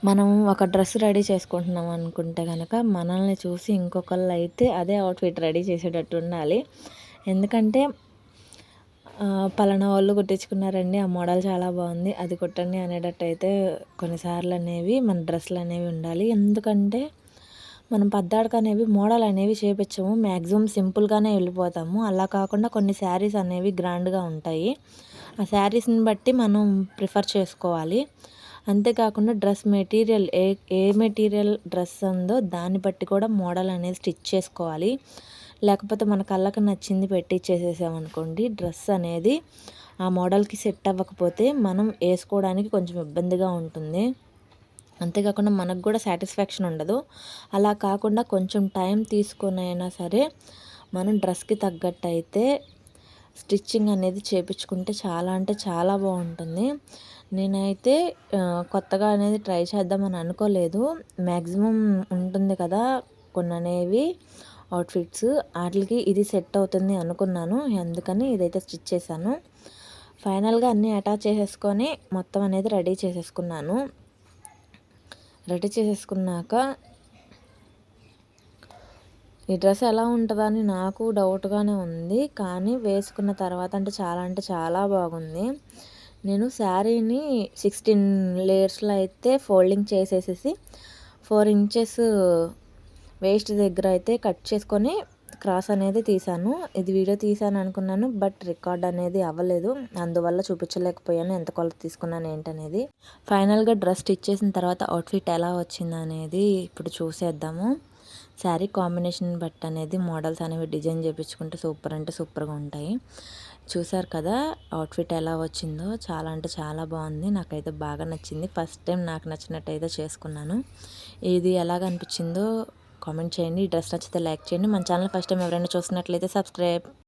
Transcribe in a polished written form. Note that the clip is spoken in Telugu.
మనం ఒక డ్రెస్ రెడీ చేసుకుంటున్నాం అనుకుంటే గనక మనల్ని చూసి ఇంకొకళ్ళు అయితే అదే అవుట్‌ఫిట్ రెడీ చేసేటట్టు ఉండాలి. ఎందుకంటే పలానా వాళ్ళు కుట్టించుకున్నారండి. ఆ మోడల్ చాలా బాగుంది. అది కుట్టండి అనేటట్టయితే కొన్నిసార్లు అనేవి మన డ్రెస్సులు అనేవి ఉండాలి. ఎందుకంటే మనం పద్దాక అనేవి మోడల్ అనేవి చేపించము. మ్యాక్సిమం సింపుల్‌గానే వెళ్ళిపోతాము. అలా కాకుండా కొన్ని శారీస్ అనేవి గ్రాండ్‌గా ఉంటాయి. ఆ శారీస్‌ని బట్టి మనం ప్రిఫర్ చేసుకోవాలి. అంతేకాకుండా డ్రెస్ మెటీరియల్ ఏ మెటీరియల్ డ్రెస్ ఉందో దాన్ని బట్టి కూడా మోడల్ అనేది స్టిచ్ చేసుకోవాలి. లేకపోతే మన కళ్ళకి నచ్చింది పెట్టిచ్చేసేసామనుకోండి డ్రెస్ అనేది ఆ మోడల్‌కి సెట్ అవ్వకపోతే మనం ఏసుకోవడానికి కొంచెం ఇబ్బందిగా ఉంటుంది. అంతేకాకుండా మనకు కూడా సాటిస్ఫాక్షన్ ఉండదు. అలా కాకుండా కొంచెం టైం తీసుకొనైనా సరే మనం డ్రెస్‌కి తగ్గట్టయితే స్టిచ్చింగ్ అనేది చేపించుకుంటే చాలా అంటే చాలా బాగుంటుంది. నేనైతే కొత్తగా అనేది ట్రై చేద్దామని అనుకోలేదు. మ్యాక్సిమం ఉంటుంది కదా కొన్ని అనేవి అవుట్‌ఫిట్స్ ఆటిలకి ఇది సెట్ అవుతుంది అనుకున్నాను. అందుకని ఇదైతే స్టిచ్ చేశాను. ఫైనల్‌గా అన్నీ అటాచ్ చేసేసుకొని మొత్తం అనేది రెడీ చేసేసుకున్నాను. రెడీ చేసేసుకున్నాక ఈ డ్రెస్ ఎలా ఉంటదా అని నాకు డౌట్‌గానే ఉంది. కానీ వేసుకున్న తర్వాత అంటే చాలా బాగుంది. నేను శారీని 16 లేయర్స్‌లో అయితే ఫోల్డింగ్ చేసేసేసి 4 ఇంచెస్ వేస్ట్ దగ్గర అయితే కట్ చేసుకొని క్రాస్ అనేది తీశాను. ఇది వీడియో తీశాను అనుకున్నాను. బట్ రికార్డ్ అనేది అవ్వలేదు. అందువల్ల చూపించలేకపోయాను ఎంత కొలత తీసుకున్నాను ఏంటనేది. ఫైనల్‌గా డ్రెస్ స్టిచ్ చేసిన తర్వాత అవుట్‌ఫిట్ ఎలా వచ్చిందనేది ఇప్పుడు చూసేద్దాము. శారీ కాంబినేషన్ బట్టి అనేది మోడల్స్ అనేవి డిజైన్ చేపించుకుంటే సూపర్ అంటే సూపర్‌గా ఉంటాయి. చూసారు కదా అవుట్‌ఫిట్ ఎలా వచ్చిందో చాలా అంటే చాలా బాగుంది. నాకైతే బాగా నచ్చింది. ఫస్ట్ టైం నాకు నచ్చినట్టయితే చేసుకున్నాను. ఇది ఎలాగ అనిపించిందో కామెంట్ చేయండి. ఈ డ్రెస్ నచ్చితే లైక్ చేయండి. మన ఛానల్ ఫస్ట్ టైం ఎవరైనా చూస్తున్నట్లయితే సబ్స్క్రైబ్.